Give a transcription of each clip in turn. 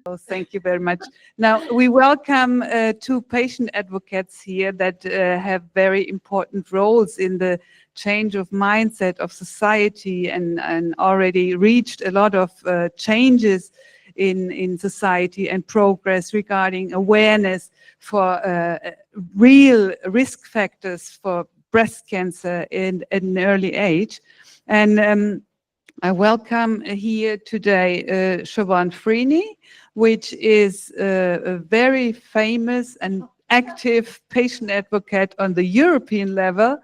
Oh, thank you very much. Now, we welcome two patient advocates here that have very important roles in the change of mindset of society and already reached a lot of changes in society and progress regarding awareness for real risk factors for breast cancer in an early age. And I welcome here today Siobhán Freeney, which is a very famous and active patient advocate on the European level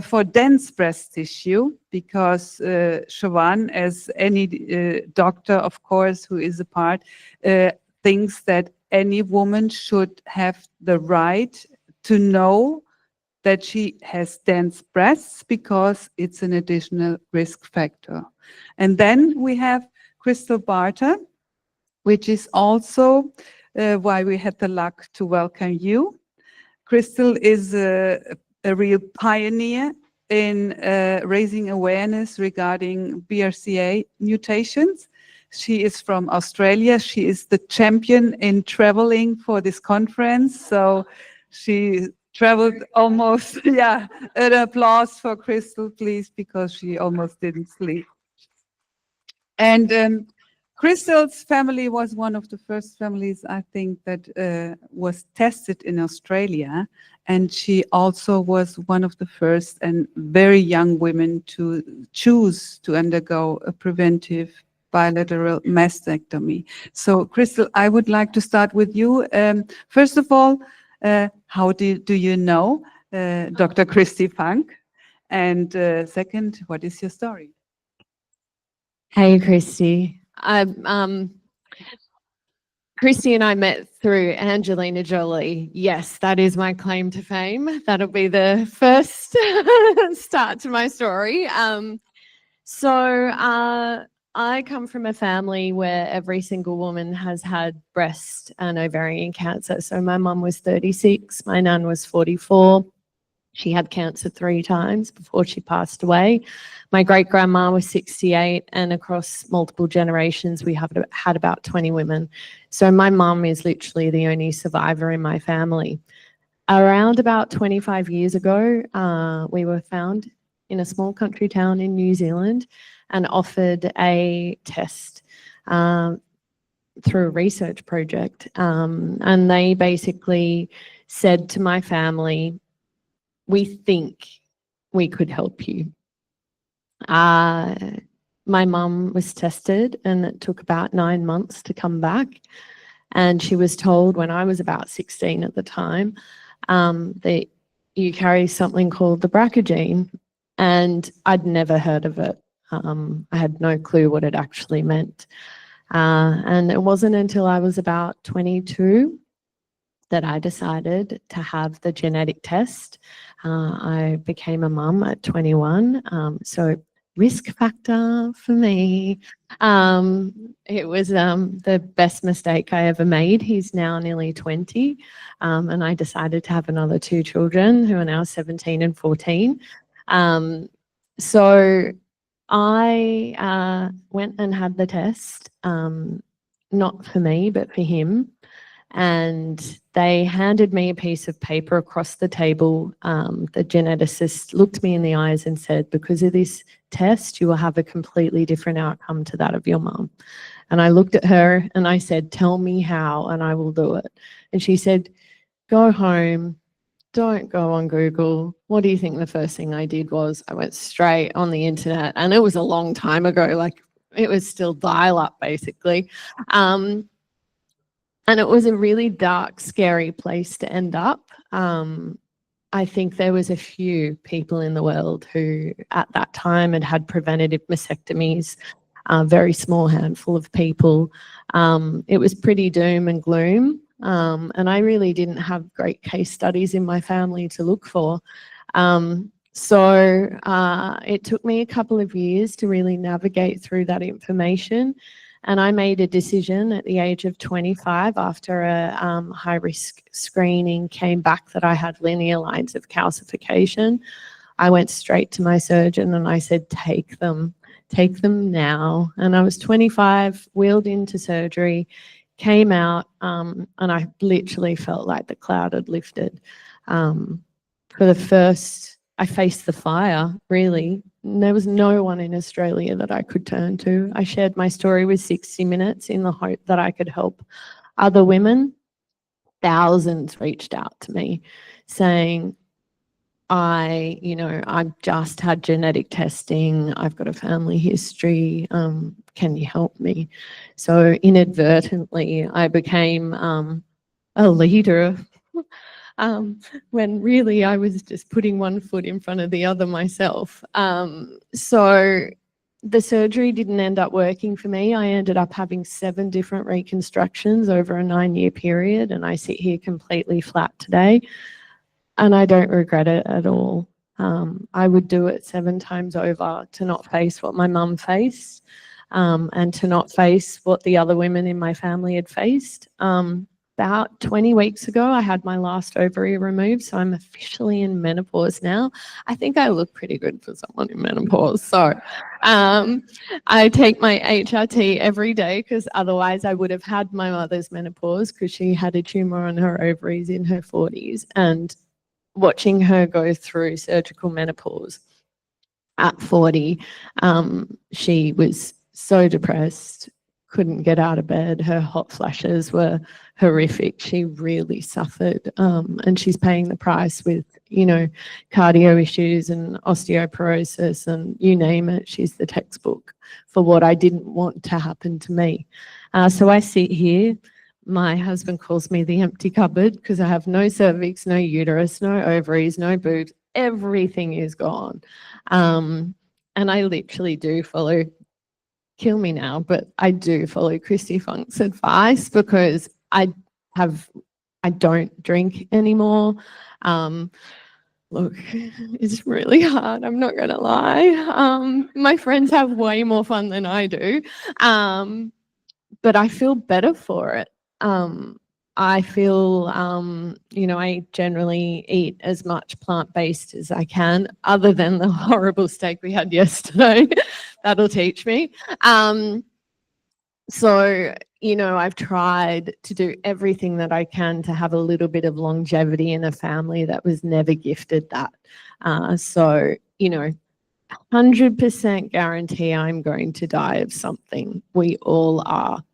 for dense breast tissue, because Siobhán, as any doctor, of course, who is a part, thinks that any woman should have the right to know that she has dense breasts because it's an additional risk factor. And then we have Krystal Barter, which is also why we had the luck to welcome you. Krystal is a real pioneer in raising awareness regarding BRCA mutations. She is from Australia. She is the champion in traveling for this conference. So she traveled almost, yeah, an applause for Krystal, please, because she almost didn't sleep. And Krystal's family was one of the first families, I think, that was tested in Australia. And she also was one of the first and very young women to choose to undergo a preventive bilateral mastectomy. So, Krystal, I would like to start with you. First of all, how do you know Dr. Christy Funk? And second, what is your story? Hey, Christy. Christy and I met through Angelina Jolie. Yes, that is my claim to fame. That'll be the first start to my story. I come from a family where every single woman has had breast and ovarian cancer. So my mum was 36, my nan was 44. She had cancer 3 times before she passed away. My great-grandma was 68, and across multiple generations, we have had about 20 women. So my mum is literally the only survivor in my family. Around about 25 years ago, we were found in a small country town in New Zealand and offered a test through a research project. And they basically said to my family, "We think we could help you." My mum was tested and it took about 9 months to come back. And she was told when I was about 16 at the time that you carry something called the BRCA gene. And I'd never heard of it. I had no clue what it actually meant. And it wasn't until I was about 22 that I decided to have the genetic test. I became a mum at 21, so risk factor for me. It was the best mistake I ever made. He's now nearly 20, and I decided to have another 2 children who are now 17 and 14. So I went and had the test, not for me, but for him. And they handed me a piece of paper across the table. The geneticist looked me in the eyes and said, "Because of this test, you will have a completely different outcome to that of your mum." And I looked at her and I said, "Tell me how and I will do it." And she said, "Go home, don't go on Google." What do you think the first thing I did was? I went straight on the internet, and it was a long time ago, like it was still dial-up basically. And it was a really dark, scary place to end up. I think there was a few people in the world who at that time had had preventative mastectomies, a very small handful of people. It was pretty doom and gloom. And I really didn't have great case studies in my family to look for. So it took me a couple of years to really navigate through that information. And I made a decision at the age of 25 after a high-risk screening came back that I had linear lines of calcification. I went straight to my surgeon and I said, "Take them. take them now. And I was 25, wheeled into surgery, came out, and I literally felt like the cloud had lifted. For the first, I faced the fire, really. There was no one in Australia that I could turn to. I shared my story with 60 Minutes in the hope that I could help other women. Thousands reached out to me saying, I've just had genetic testing. I've got a family history. Can you help me? So inadvertently, I became a leader when really I was just putting one foot in front of the other myself. So the surgery didn't end up working for me. I ended up having 7 different reconstructions over a 9-year period, and I sit here completely flat today. And I don't regret it at all. I would do it 7 times over to not face what my mum faced, and to not face what the other women in my family had faced. About 20 weeks ago, I had my last ovary removed, so I'm officially in menopause now. I think I look pretty good for someone in menopause. So I take my HRT every day because otherwise I would have had my mother's menopause because she had a tumor on her ovaries in her 40s. And watching her go through surgical menopause at 40, she was so depressed, couldn't get out of bed. Her hot flashes were horrific. She really suffered, and she's paying the price with, cardio issues and osteoporosis and you name it. She's the textbook for what I didn't want to happen to me. So I sit here. My husband calls me the empty cupboard because I have no cervix, no uterus, no ovaries, no boobs. Everything is gone. And I literally do follow, kill me now, but I do follow Christy Funk's advice because I don't drink anymore. Look, it's really hard. I'm not going to lie. My friends have way more fun than I do. But I feel better for it. I feel, I generally eat as much plant-based as I can, other than the horrible steak we had yesterday. That'll teach me. So, I've tried to do everything that I can to have a little bit of longevity in a family that was never gifted that. So, 100% guarantee I'm going to die of something. We all are.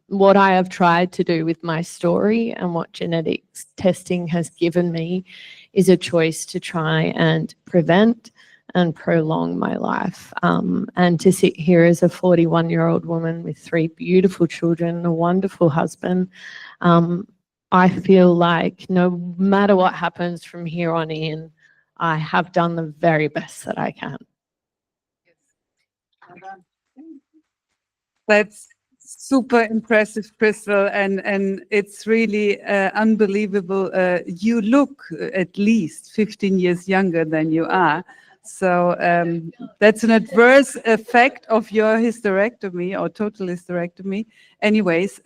What I have tried to do with my story and what genetics testing has given me is a choice to try and prevent and prolong my life. And to sit here as a 41-year-old woman with 3 beautiful children, a wonderful husband, I feel like no matter what happens from here on in, I have done the very best that I can. That's super impressive, Krystal, and it's really unbelievable. You look at least 15 years younger than you are. So that's an adverse effect of your hysterectomy or total hysterectomy. Anyways,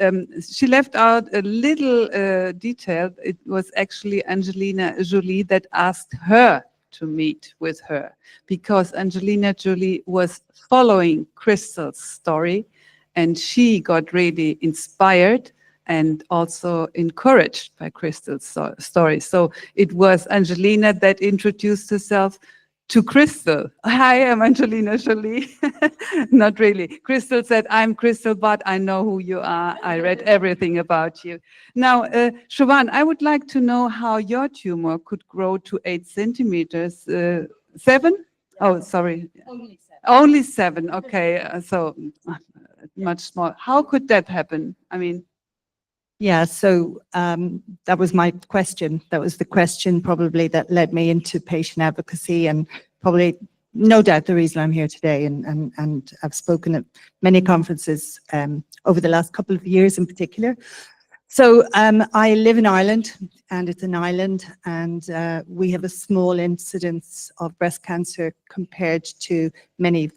she left out a little detail. It was actually Angelina Jolie that asked her to meet with her because Angelina Jolie was following Krystal's story, and she got really inspired and also encouraged by Krystal's story. So it was Angelina that introduced herself to Krystal. Hi, I'm Angelina Jolie. Not really. Krystal said, I'm Krystal Barter. I know who you are. I read everything about you. Now, Siobhán, I would like to know how your tumor could grow to 8 centimeters. 7? Oh, sorry. Only 7. Only 7. Okay. So much small. How could that happen? I mean, Yeah, so that was my question. That was the question probably that led me into patient advocacy, and probably no doubt the reason I'm here today, and I've spoken at many conferences over the last couple of years in particular. So I live in Ireland, and it's an island, and we have a small incidence of breast cancer compared to many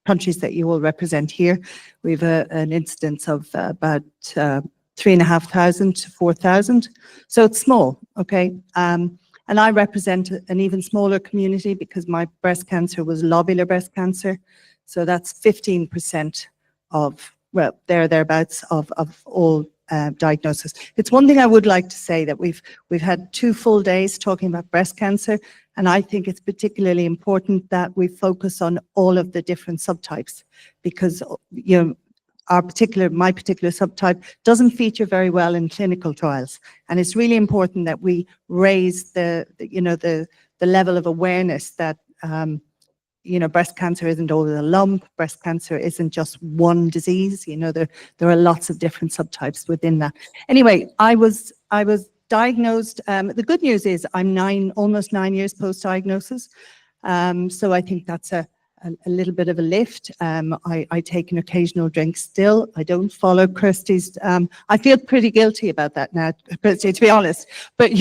countries that you all represent here. We have an incidence of about 3,500 to 4,000. So it's small, okay? And I represent an even smaller community because my breast cancer was lobular breast cancer. So that's 15% of, well, thereabouts of all diagnosis. It's one thing I would like to say, that we've had 2 full days talking about breast cancer, and I think it's particularly important that we focus on all of the different subtypes, because my particular subtype doesn't feature very well in clinical trials, and it's really important that we raise the level of awareness that breast cancer isn't always a lump. Breast cancer isn't just one disease. There are lots of different subtypes within that. Anyway, I was diagnosed. The good news is I'm almost 9 years post-diagnosis. So I think that's a little bit of a lift. I take an occasional drink still. I don't follow Christy's. I feel pretty guilty about that now, Christy, to be honest. But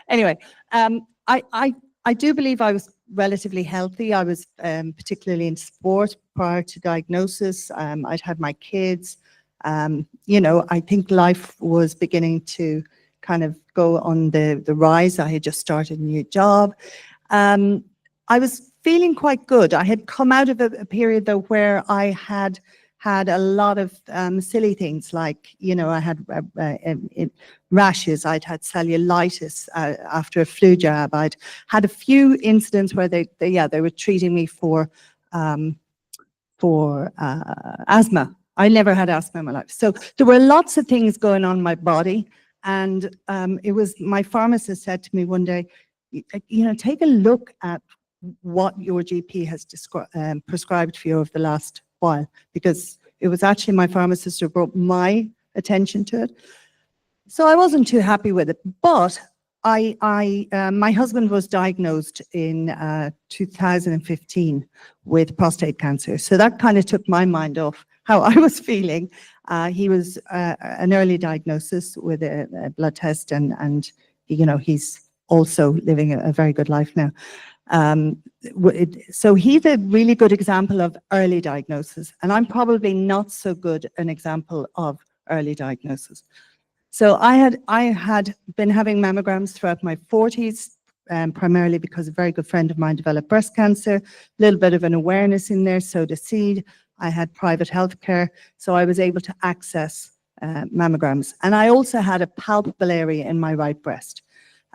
anyway, I do believe I was relatively healthy. I was particularly in sport prior to diagnosis. I'd had my kids. I think life was beginning to kind of go on the rise. I had just started a new job. I was feeling quite good. I had come out of a period though where I had a lot of silly things, like, I had rashes, I'd had cellulitis after a flu jab. I'd had a few incidents where they were treating me for asthma. I never had asthma in my life. So there were lots of things going on in my body. And it was my pharmacist said to me one day, take a look at what your GP has prescribed for you over the last while, because it was actually my pharmacist who brought my attention to it. So I wasn't too happy with it, but my husband was diagnosed in 2015 with prostate cancer. So that kind of took my mind off how I was feeling. He was an early diagnosis with a blood test, and he's also living a very good life now. So he's a really good example of early diagnosis, and I'm probably not so good an example of early diagnosis. So I had been having mammograms throughout my 40s, primarily because a very good friend of mine developed breast cancer. A little bit of an awareness in there, so to see. I had private health care, so I was able to access mammograms. And I also had a palpable area in my right breast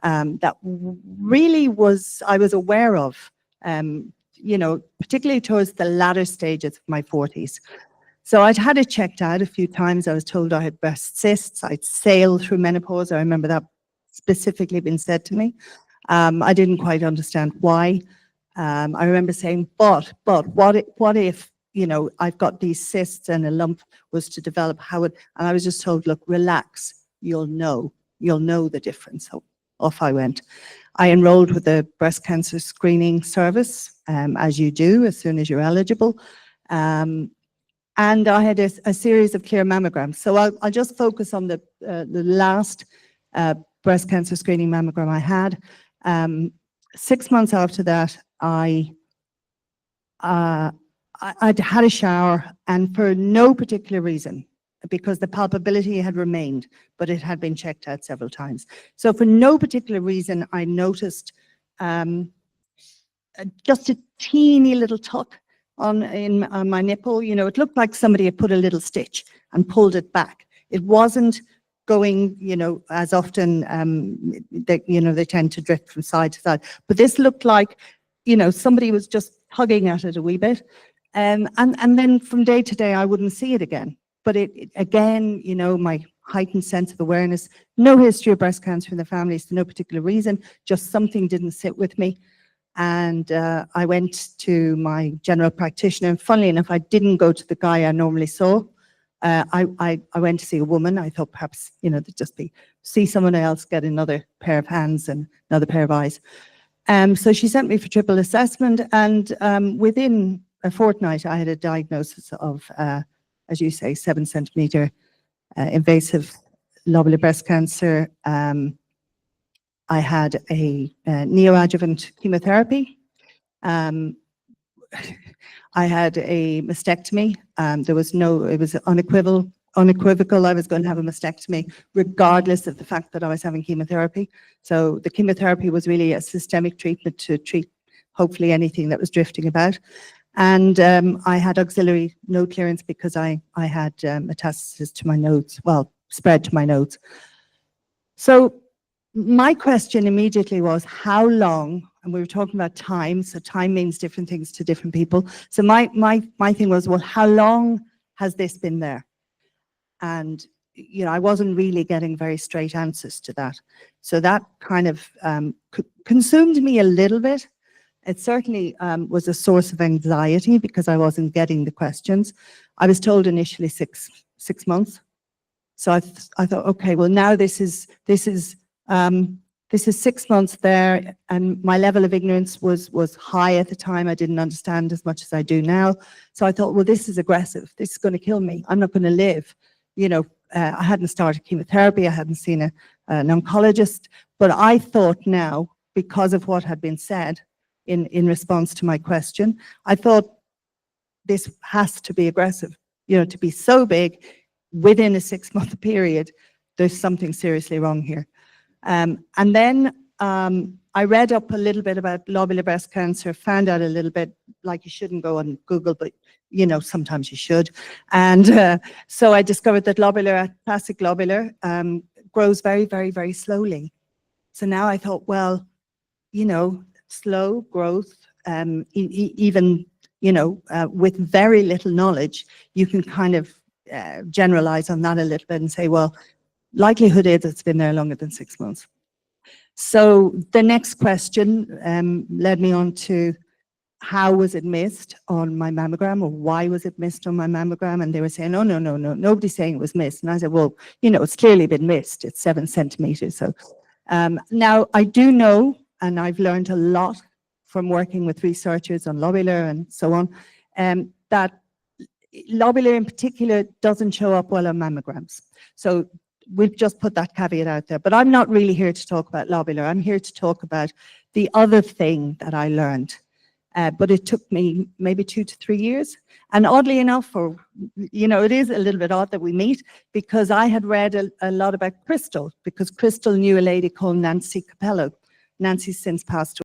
that really I was aware of, particularly towards the latter stages of my 40s. So I'd had it checked out a few times. I was told I had breast cysts. I'd sailed through menopause. I remember that specifically being said to me. I didn't quite understand why. I remember saying, but what if, I've got these cysts and a lump was to develop, and I was just told, look, relax, you'll know the difference. So off I went. I enrolled with the breast cancer screening service, as you do as soon as you're eligible. And I had a series of clear mammograms. So I'll just focus on the last breast cancer screening mammogram I had. 6 months after that, I'd had a shower, and for no particular reason, because the palpability had remained, but it had been checked out several times. So for no particular reason, I noticed just a teeny little tuck on my nipple. It looked like somebody had put a little stitch and pulled it back. It wasn't going, as often, they tend to drift from side to side. But this looked like, somebody was just tugging at it a wee bit. And then from day to day, I wouldn't see it again. But again, my heightened sense of awareness, no history of breast cancer in the family for no particular reason, just something didn't sit with me. And I went to my general practitioner, and funnily enough, I didn't go to the guy I normally saw. I went to see a woman. I thought perhaps, there'd just see someone else, get another pair of hands and another pair of eyes. So she sent me for triple assessment, and within a fortnight, I had a diagnosis of, as you say, 7-centimeter invasive lobular breast cancer. I had a neoadjuvant chemotherapy. I had a mastectomy. It was unequivocal. I was going to have a mastectomy, regardless of the fact that I was having chemotherapy. So the chemotherapy was really a systemic treatment to treat, hopefully, anything that was drifting about. And I had auxiliary node clearance because I had metastasis to my nodes, well, spread to my nodes. So my question immediately was, how long, and we were talking about time, so time means different things to different people. So my thing was, well, how long has this been there? And, you know, I wasn't really getting very straight answers to that. So that kind of consumed me a little bit. It certainly was a source of anxiety because I wasn't getting the questions. I was told initially six months. So I thought, okay, well now this is 6 months there, and my level of ignorance was high at the time. I didn't understand as much as I do now. So I thought, well, this is aggressive. This is going to kill me. I'm not going to live. You know, I hadn't started chemotherapy. I hadn't seen an oncologist. But I thought now, because of what had been said in response to my question, I thought this has to be aggressive. You know, to be so big within a 6-month period, there's something seriously wrong here. And then I read up a little bit about lobular breast cancer, found out a little bit, like you shouldn't go on Google, but you know, sometimes you should. And so I discovered that classic lobular grows very, very, very slowly. So now I thought, well, you know, slow growth, even, you know, with very little knowledge, you can kind of generalize on that a little bit and say, well, likelihood is it's been there longer than 6 months. So the next question led me on to, how was it missed on my mammogram, or why was it missed on my mammogram? And they were saying, oh, no, nobody's saying it was missed. And I said, well, you know, it's clearly been missed. It's 7 centimeters. So now I do know, and I've learned a lot from working with researchers on lobular and so on, that lobular in particular doesn't show up well on mammograms. So we've just put that caveat out there. But I'm not really here to talk about lobular. I'm here to talk about the other thing that I learned. But it took me maybe 2 to 3 years. And oddly enough, or, you know, it is a little bit odd that we meet, because I had read a lot about Krystal, because Krystal knew a lady called Nancy Capello. Nancy's since passed away.